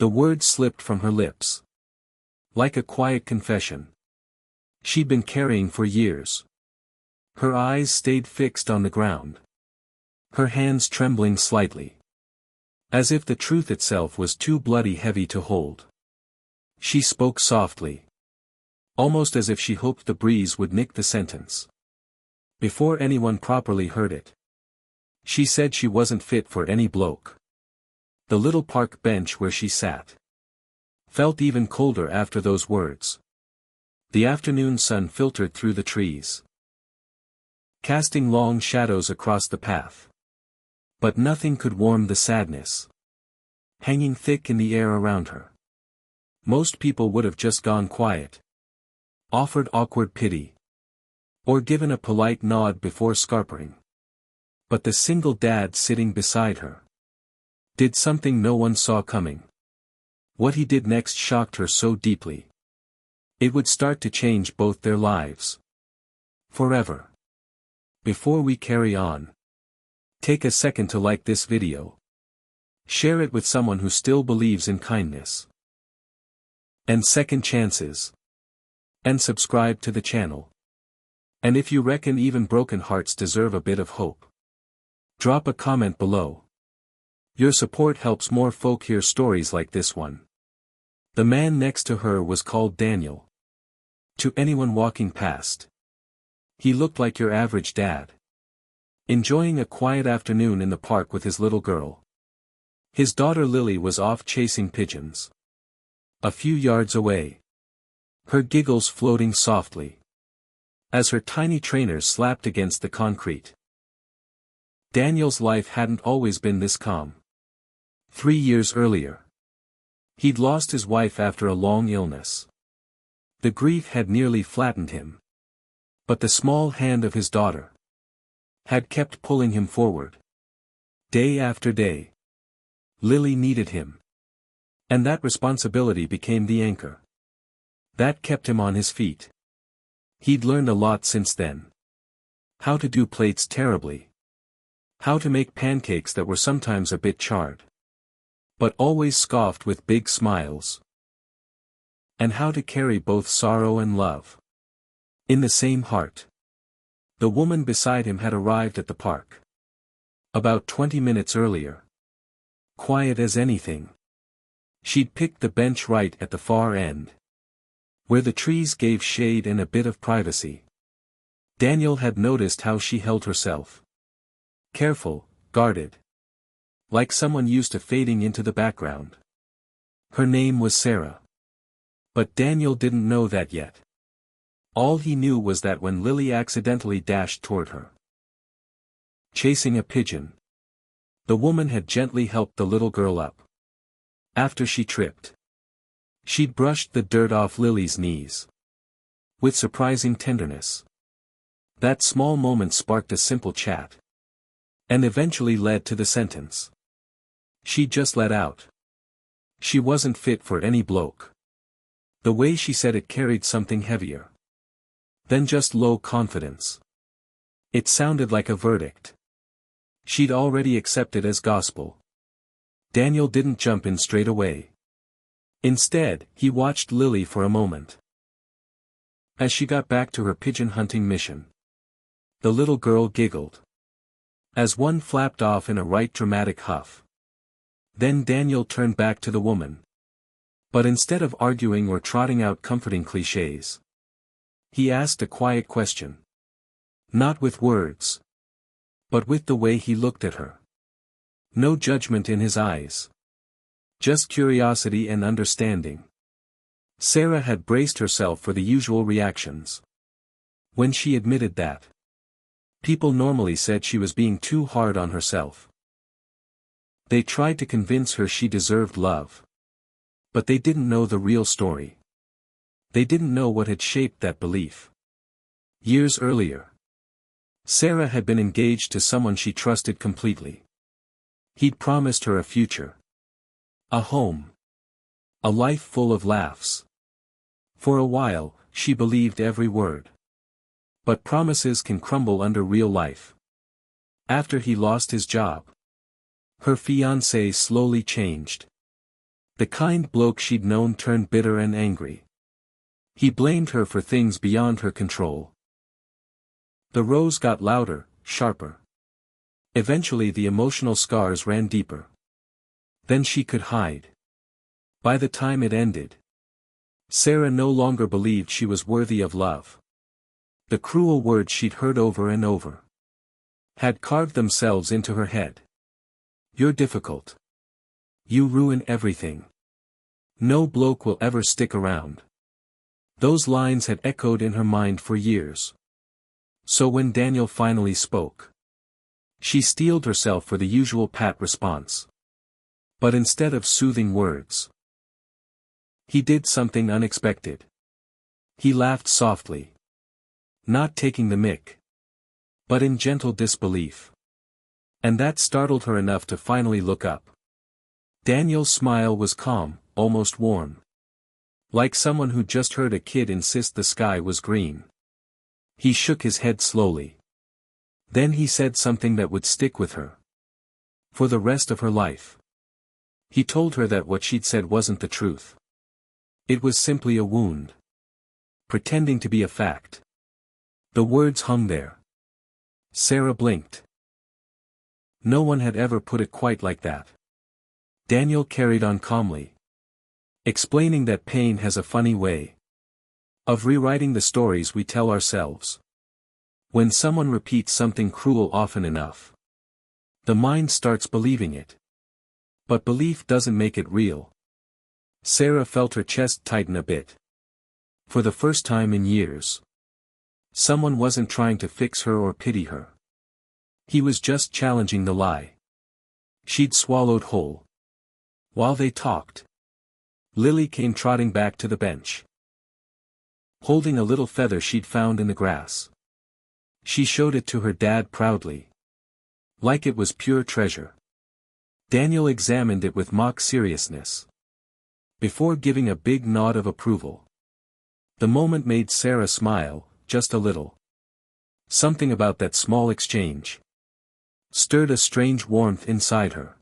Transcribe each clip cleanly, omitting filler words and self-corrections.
The words slipped from her lips. Like a quiet confession. She'd been carrying for years. Her eyes stayed fixed on the ground. Her hands trembling slightly. As if the truth itself was too bloody heavy to hold. She spoke softly. Almost as if she hoped the breeze would nick the sentence. Before anyone properly heard it. She said she wasn't fit for any bloke. The little park bench where she sat felt even colder after those words. The afternoon sun filtered through the trees, casting long shadows across the path. But nothing could warm the sadness hanging thick in the air around her. Most people would have just gone quiet, offered awkward pity, or given a polite nod before scarpering. But the single dad sitting beside her did something no one saw coming. What he did next shocked her so deeply. It would start to change both their lives. Forever. Before we carry on, take a second to like this video. Share it with someone who still believes in kindness and second chances. And subscribe to the channel. And if you reckon even broken hearts deserve a bit of hope, drop a comment below. Your support helps more folk hear stories like this one. The man next to her was called Daniel. To anyone walking past, he looked like your average dad, enjoying a quiet afternoon in the park with his little girl. His daughter Lily was off chasing pigeons. A few yards away, her giggles floating softly as her tiny trainers slapped against the concrete. Daniel's life hadn't always been this calm. 3 years earlier, he'd lost his wife after a long illness. The grief had nearly flattened him. But the small hand of his daughter had kept pulling him forward. Day after day. Lily needed him. And that responsibility became the anchor that kept him on his feet. He'd learned a lot since then. How to do plates terribly. How to make pancakes that were sometimes a bit charred, but always scoffed with big smiles. And how to carry both sorrow and love in the same heart. The woman beside him had arrived at the park about 20 minutes earlier. Quiet as anything. She'd picked the bench right at the far end, where the trees gave shade and a bit of privacy. Daniel had noticed how she held herself. Careful, guarded. Like someone used to fading into the background. Her name was Sarah. But Daniel didn't know that yet. All he knew was that when Lily accidentally dashed toward her, chasing a pigeon, the woman had gently helped the little girl up. After she tripped, she'd brushed the dirt off Lily's knees with surprising tenderness. That small moment sparked a simple chat, and eventually led to the sentence she just let out. She wasn't fit for any bloke. The way she said it carried something heavier than just low confidence. It sounded like a verdict she'd already accepted as gospel. Daniel didn't jump in straight away. Instead, he watched Lily for a moment. As she got back to her pigeon hunting mission, the little girl giggled as one flapped off in a right dramatic huff. Then Daniel turned back to the woman. But instead of arguing or trotting out comforting clichés, he asked a quiet question. Not with words, but with the way he looked at her. No judgment in his eyes. Just curiosity and understanding. Sarah had braced herself for the usual reactions when she admitted that people normally said she was being too hard on herself. They tried to convince her she deserved love. But they didn't know the real story. They didn't know what had shaped that belief. Years earlier, Sarah had been engaged to someone she trusted completely. He'd promised her a future, a home, a life full of laughs. For a while, she believed every word. But promises can crumble under real life. After he lost his job, her fiancé slowly changed. The kind bloke she'd known turned bitter and angry. He blamed her for things beyond her control. The rows got louder, sharper. Eventually the emotional scars ran deeper. Then she could hide. By the time it ended, Sarah no longer believed she was worthy of love. The cruel words she'd heard over and over had carved themselves into her head. You're difficult. You ruin everything. No bloke will ever stick around. Those lines had echoed in her mind for years. So when Daniel finally spoke, she steeled herself for the usual pat response. But instead of soothing words, he did something unexpected. He laughed softly. Not taking the mick, but in gentle disbelief. And that startled her enough to finally look up. Daniel's smile was calm, almost warm. Like someone who just heard a kid insist the sky was green. He shook his head slowly. Then he said something that would stick with her for the rest of her life. He told her that what she'd said wasn't the truth. It was simply a wound, pretending to be a fact. The words hung there. Sarah blinked. No one had ever put it quite like that. Daniel carried on calmly, explaining that pain has a funny way of rewriting the stories we tell ourselves. When someone repeats something cruel often enough, the mind starts believing it. But belief doesn't make it real. Sarah felt her chest tighten a bit. For the first time in years, someone wasn't trying to fix her or pity her. He was just challenging the lie she'd swallowed whole. While they talked, Lily came trotting back to the bench, holding a little feather she'd found in the grass. She showed it to her dad proudly, like it was pure treasure. Daniel examined it with mock seriousness, before giving a big nod of approval. The moment made Sarah smile, just a little. Something about that small exchange stirred a strange warmth inside her.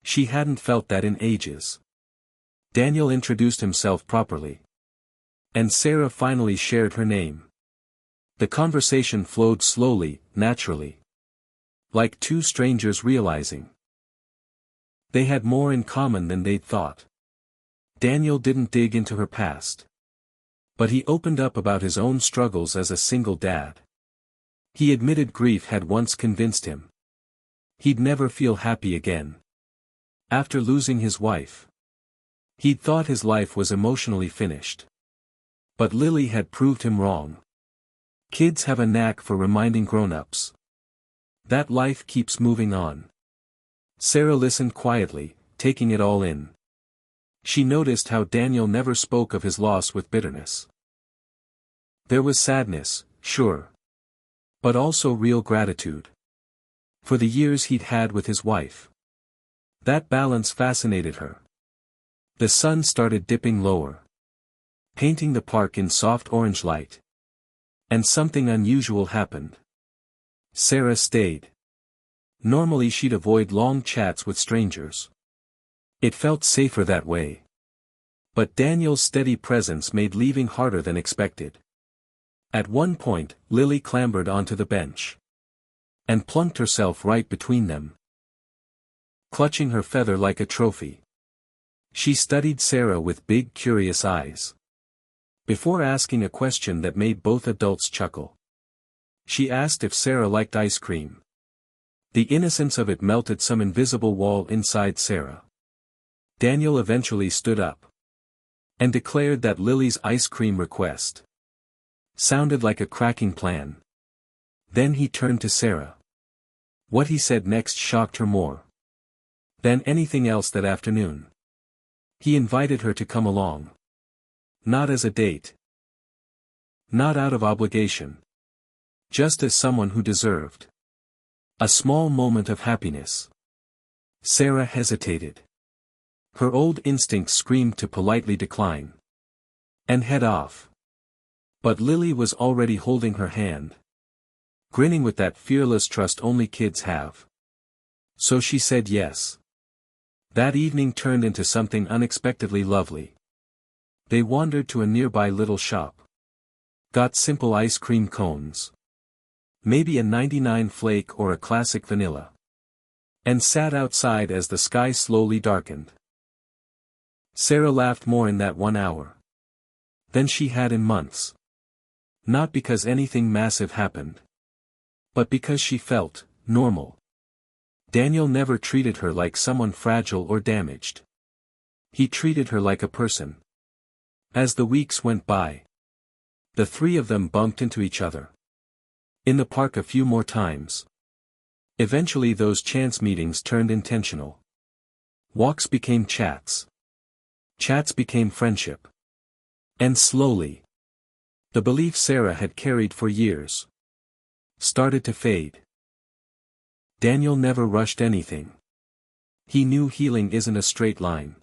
She hadn't felt that in ages. Daniel introduced himself properly, and Sarah finally shared her name. The conversation flowed slowly, naturally, like two strangers realizing they had more in common than they'd thought. Daniel didn't dig into her past, but he opened up about his own struggles as a single dad. He admitted grief had once convinced him he'd never feel happy again. After losing his wife, he'd thought his life was emotionally finished. But Lily had proved him wrong. Kids have a knack for reminding grown-ups that life keeps moving on. Sarah listened quietly, taking it all in. She noticed how Daniel never spoke of his loss with bitterness. There was sadness, sure, but also real gratitude for the years he'd had with his wife. That balance fascinated her. The sun started dipping lower, painting the park in soft orange light. And something unusual happened. Sarah stayed. Normally she'd avoid long chats with strangers. It felt safer that way. But Daniel's steady presence made leaving harder than expected. At one point, Lily clambered onto the bench and plunked herself right between them, clutching her feather like a trophy. She studied Sarah with big curious eyes, before asking a question that made both adults chuckle. She asked if Sarah liked ice cream. The innocence of it melted some invisible wall inside Sarah. Daniel eventually stood up and declared that Lily's ice cream request sounded like a cracking plan. Then he turned to Sarah. What he said next shocked her more than anything else that afternoon. He invited her to come along. Not as a date. Not out of obligation. Just as someone who deserved a small moment of happiness. Sarah hesitated. Her old instinct screamed to politely decline and head off. But Lily was already holding her hand, grinning with that fearless trust only kids have. So she said yes. That evening turned into something unexpectedly lovely. They wandered to a nearby little shop. Got simple ice cream cones. Maybe a 99 flake or a classic vanilla. And sat outside as the sky slowly darkened. Sarah laughed more in that 1 hour than she had in months. Not because anything massive happened, but because she felt normal. Daniel never treated her like someone fragile or damaged. He treated her like a person. As the weeks went by, the three of them bumped into each other. In the park a few more times. Eventually those chance meetings turned intentional. Walks became chats. Chats became friendship. And slowly, the belief Sarah had carried for years started to fade. Daniel never rushed anything. He knew healing isn't a straight line.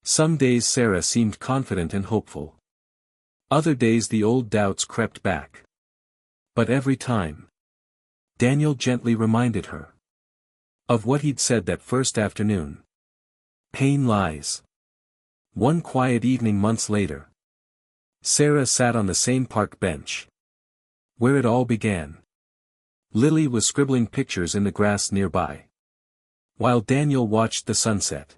Some days Sarah seemed confident and hopeful. Other days the old doubts crept back. But every time, Daniel gently reminded her of what he'd said that first afternoon. Pain lies. One quiet evening months later, Sarah sat on the same park bench where it all began. Lily was scribbling pictures in the grass nearby, while Daniel watched the sunset.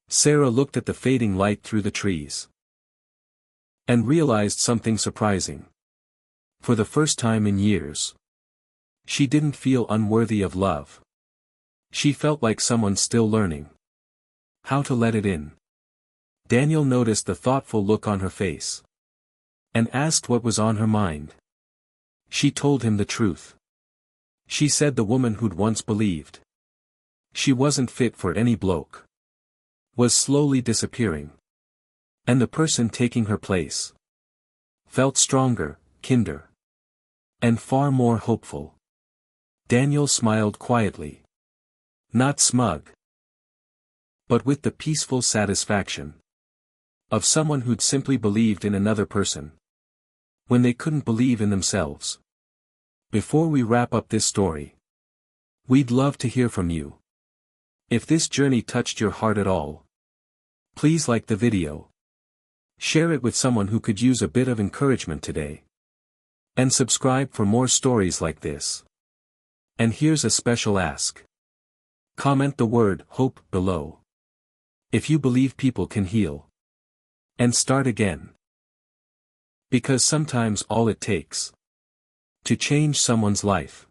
Sarah looked at the fading light through the trees and realized something surprising. For the first time in years, she didn't feel unworthy of love. She felt like someone still learning how to let it in. Daniel noticed the thoughtful look on her face and asked what was on her mind. She told him the truth. She said the woman who'd once believed she wasn't fit for any bloke was slowly disappearing. And the person taking her place felt stronger, kinder, and far more hopeful. Daniel smiled quietly. Not smug, but with the peaceful satisfaction of someone who'd simply believed in another person when they couldn't believe in themselves. Before we wrap up this story, we'd love to hear from you. If this journey touched your heart at all, please like the video. Share it with someone who could use a bit of encouragement today. And subscribe for more stories like this. And here's a special ask. Comment the word hope below if you believe people can heal and start again. Because sometimes all it takes to change someone's life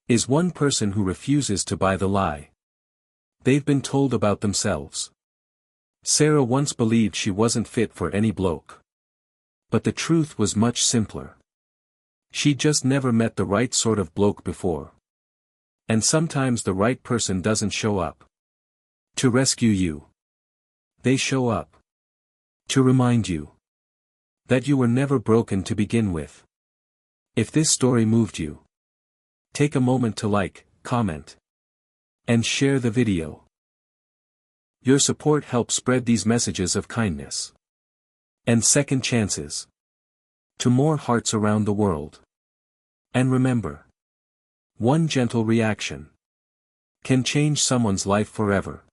is one person who refuses to buy the lie they've been told about themselves. Sarah once believed she wasn't fit for any bloke. But the truth was much simpler. She just never met the right sort of bloke before. And sometimes the right person doesn't show up to rescue you. They show up to remind you that you were never broken to begin with. If this story moved you, take a moment to like, comment, and share the video. Your support helps spread these messages of kindness and second chances to more hearts around the world. And remember, one gentle reaction can change someone's life forever.